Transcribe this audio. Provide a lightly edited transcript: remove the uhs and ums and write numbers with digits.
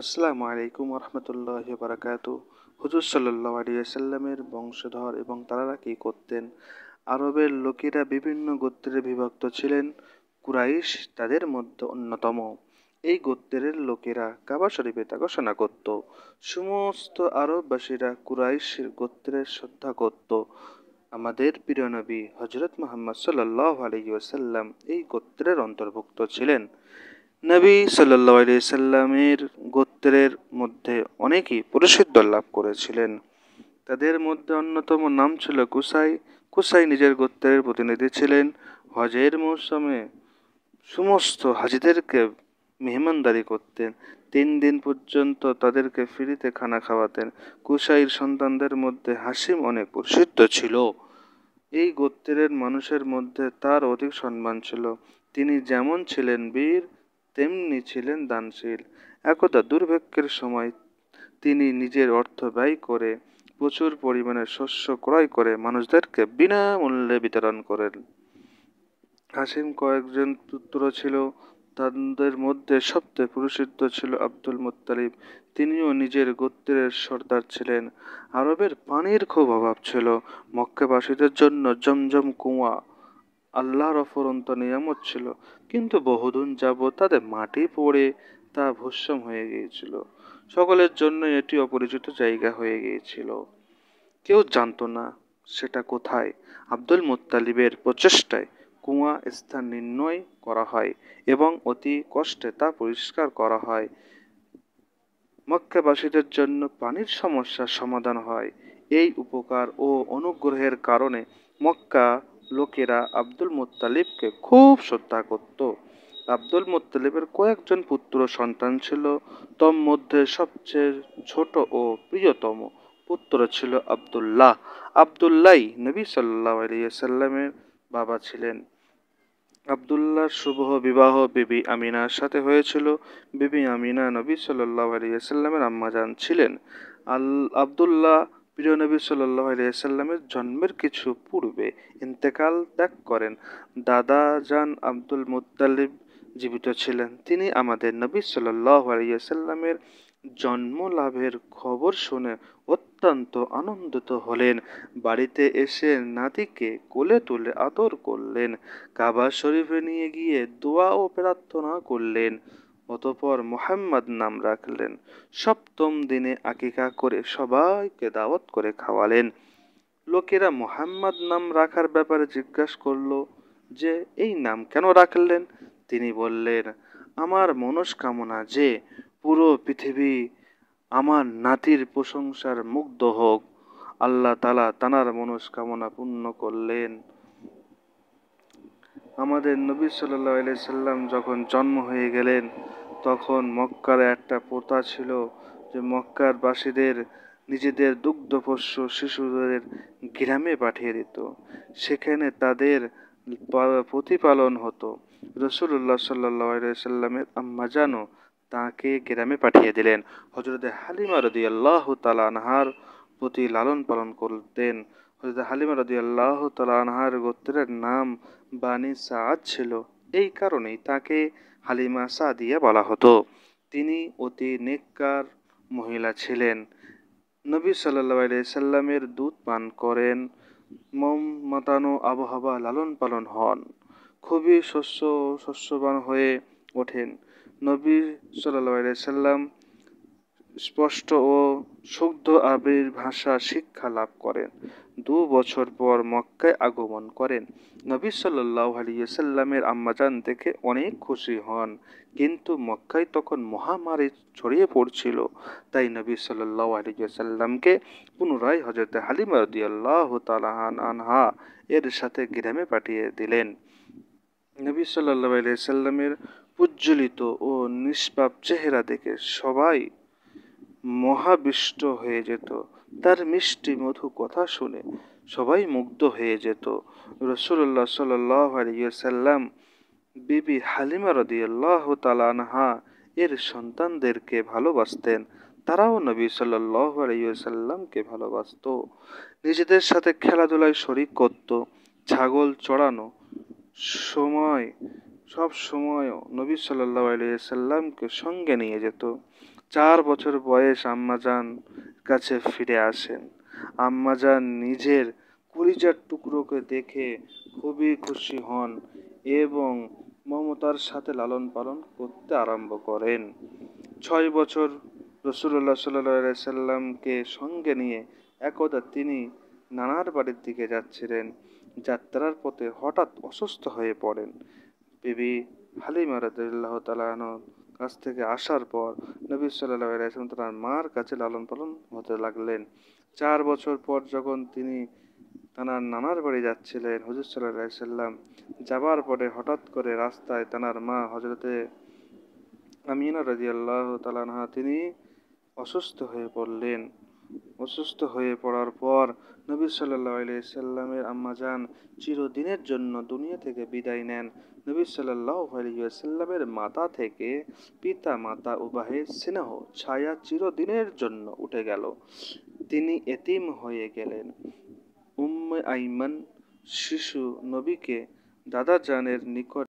আসসালামু আলাইকুম রহমতুল্লাহি বারাকাতু। হুজুর সাল্লাল্লাহু আলাইহি সাল্লামের বংশধর এবং তারা কি করতেন? আরবের লোকেরা বিভিন্ন গোত্রে বিভক্ত ছিলেন। কুরাইশ তাদের মধ্যে অন্যতম। এই গোত্রের লোকেরা কাবা শরীফে তা ঘোষণা করত। সমস্ত আরববাসীরা কুরাইশের গোত্রের শ্রদ্ধা করত। আমাদের প্রিয় নবী হজরত মুহাম্মদ সাল্লাল্লাহু আলাইহি ওয়াসাল্লাম এই গোত্রের অন্তর্ভুক্ত ছিলেন। নবী সাল্লাল্লাহু আলাইহি সাল্লামের গোত্রের মধ্যে অনেকেই প্রসিদ্ধ লাভ করেছিলেন। তাদের মধ্যে অন্যতম নাম ছিল কুসাই। কুসাই নিজের গোত্রের প্রতিনিধি ছিলেন। হজের মৌসুমে সমস্ত হাজিদেরকে মেহমানদারি করতেন। 3 দিন পর্যন্ত তাদেরকে ফ্রিতে খানা খাওয়াতেন। কুসাইর সন্তানদের মধ্যে হাসিম অনেক প্রসিদ্ধ ছিল। এই গোত্রের মানুষের মধ্যে তার অধিক সম্মান ছিল। তিনি যেমন ছিলেন বীর, তেমনি ছিলেন দানশীল। একদা দুর্ভিক্ষের সময় তিনি নিজের অর্থ ব্যয় করে প্রচুর পরিমাণে শস্য ক্রয় করে মানুষদেরকে বিনামূল্যে বিতরণ করেন। হাসিম কয়েকজন পুত্র ছিল। তাদের মধ্যে সবচেয়ে প্রসিদ্ধ ছিল আব্দুল মুত্তালিব। তিনিও নিজের গোত্রের সর্দার ছিলেন। আরবের পানির খুব অভাব ছিল। মক্কাবাসীদের জন্য জমজম কুয়া আল্লাহর অফুরন্ত নিয়ামত ছিল, কিন্তু বহুদিন যাবৎ তাদের মাটি পড়ে তা ভস্ম হয়ে গিয়েছিল। সকলের জন্য এটি অপরিচিত জায়গা হয়ে গিয়েছিল। কেউ জানতো না সেটা কোথায়। আব্দুল মুত্তালিবের প্রচেষ্টায় কুয়া স্থান নির্ণয় করা হয় এবং অতি কষ্টে তা পরিষ্কার করা হয়। মক্কাবাসীদের জন্য পানির সমস্যার সমাধান হয়। এই উপকার ও অনুগ্রহের কারণে মক্কা লোকেরা আব্দুল মুত্তালিবকে খুব শ্রদ্ধা করত। আব্দুল মুত্তালিবের কয়েকজন পুত্র সন্তান ছিল। তন্মধ্যে সবচেয়ে ছোট ও প্রিয়তম পুত্র ছিল আব্দুল্লাহ। আব্দুল্লাহই নবী সাল্লাল্লাহু আলাইহি সাল্লামের বাবা ছিলেন। আব্দুল্লাহর শুভ বিবাহ বিবি আমিনার সাথে হয়েছিল। বিবি আমিনা নবী সাল্লাল্লাহু আলাইহি সাল্লামের আম্মাজান ছিলেন। আব্দুল্লাহ প্রিয় নবী সাল্লাল্লাহু আলাইহি সাল্লামের জন্মের কিছু পূর্বে ইন্তেকাল ত্যাগ করেন। দাদা জান আব্দুল মুত্তালিব জীবিত ছিলেন। তিনি আমাদের নবী সাল্লাল্লাহু আলাইহি সাল্লামের জন্ম লাভের খবর শুনে অত্যন্ত আনন্দিত হলেন। বাড়িতে এসে নাতিকে কোলে তুলে আদর করলেন। কাবা শরীফে নিয়ে গিয়ে দোয়া ও প্রার্থনা করলেন। অতঃপর মুহাম্মদ নাম রাখলেন। সপ্তম দিনে আকিকা করে সবাইকে দাওয়াত করে খাওয়ালেন। লোকেরা মুহাম্মদ নাম রাখার ব্যাপারে জিজ্ঞাসা করল যে এই নাম কেন রাখলেন। তিনি বললেন, আমার মনস্কামনা যে পুরো পৃথিবী আমার নাতির প্রশংসার মুগ্ধ হোক। আল্লাহ তাআলা তানার মনস্কামনা পূর্ণ করলেন। আমাদের নবী সাল্লাল্লাহু আলাইহি সাল্লাম যখন জন্ম হয়ে গেলেন, তখন মক্কার একটা প্রথা ছিল যে মক্কার বাসীদের নিজেদের দুগ্ধপোষ্য শিশুদের গ্রামে পাঠিয়ে দিত। সেখানে তাদের প্রতিপালন হতো। রাসূলুল্লাহ সাল্লাল্লাহু আলাইহি সাল্লামের আম্মাজানও তাকে গ্রামে পাঠিয়ে দিলেন। হযরত হালিমা রাদিয়াল্লাহু তাআলা আনহার প্রতি লালন পালন করতেন। হযরত হালিমা রাদিয়াল্লাহু তাআলা আনহার গোত্রের নাম বানি সাদ ছিল। এই কারণেই তাকে হালিমা সাদিয়া বলা হতো। তিনি অতি নেককার মহিলা ছিলেন। নবী সাল্লাল্লাহু আলাইহি সাল্লামের দুধ পান করেন। মম মাতানো আবহাওয়া লালন পালন হন। খুবই শস্যবান হয়ে ওঠেন। নবী সাল্লাল্লাহু আলাইহি সাল্লাম স্পষ্ট ও শুদ্ধ আরবি ভাষা শিক্ষা লাভ করেন। 2 বছর পর মক্কায় আগমন করেন। নবী সাল্লাল্লাহু আলাইহি সাল্লামের আম্মাজান দেখে অনেক খুশি হন, কিন্তু মক্কায় তখন মহামারী ছড়িয়ে পড়ছিল। তাই নবী সাল্লাল্লাহু আলাইহি সাল্লামকে পুনরায় হযরত হালিমা রাদিয়াল্লাহু তাআলা আনহা এর সাথে গ্রামে পাঠিয়ে দিলেন। নবী সাল্লাল্লাহু আলাইহি সাল্লামের উজ্জ্বলিত ও নিষ্পাপ চেহারা দেখে সবাই মহাবিষ্ট হয়ে যেত। তার মিষ্টি মধু কথা শুনে সবাই মুগ্ধ হয়ে যেত। রাসূলুল্লাহ সাল্লাল্লাহু আলাইহি সাল্লাম বিবি হালিমা রাদিয়াল্লাহু তাআলা আনহা এর সন্তানদেরকে ভালোবাসতেন। তারাও নবী সাল্লাল্লাহু আলাইহি সাল্লামকে ভালোবাসতো। নিজেদের সাথে খেলাধুলায় শরীক করত। ছাগল চড়ানো সময় সব সময় নবী সাল্লাল্লাহু আলাইহি সাল্লামকে সঙ্গে নিয়ে যেত। 4 বছর বয়স আম্মাজান কাছে ফিরে আসেন। আম্মাজান নিজের কলিজার টুকরোকে দেখে খুবই খুশি হন এবং মমতার সাথে লালন পালন করতে আরম্ভ করেন। 6 বছর রাসূলুল্লাহ সাল্লাল্লাহু আলাইহি সাল্লামকে সঙ্গে নিয়ে একদা তিনি নানার বাড়ির দিকে যাচ্ছিলেন। যাত্রার পথে হঠাৎ অসুস্থ হয়ে পড়েন। বিবি হালিমা রাদিয়াল্লাহু তাআলা আনহার কাছ থেকে আসার পর নবী সাল্লাল্লাহু আলাইহি ওয়াসাল্লাম তার মার কাছে লালন পালন হতে লাগলেন। 4 বছর পর যখন তিনি তানার নানার বাড়ি যাচ্ছিলেন, হুজুর সাল্লাল্লাহু আলাইহি সাল্লাম যাবার পরে হঠাৎ করে রাস্তায় তানার মা হযরতে আমিনা রাদিয়াল্লাহু তাআলা আনহা তিনি অসুস্থ হয়ে পড়লেন। অসুস্থ হয়ে পড়ার পর নবী সাল্লাল্লাহু আলাইহি সাল্লামের আম্মাজান চিরদিনের জন্য দুনিয়া থেকে বিদায় নেন। নবী সাল্লাল্লাহু আলাইহি ওয়াসাল্লামের মাথা থেকে পিতা মাতা উভয়ের স্নেহ ছায়া চিরদিনের জন্য উঠে গেল। তিনি এতিম হয়ে গেলেন। উম্মে আইমান শিশু নবীকে দাদা জানের নিকট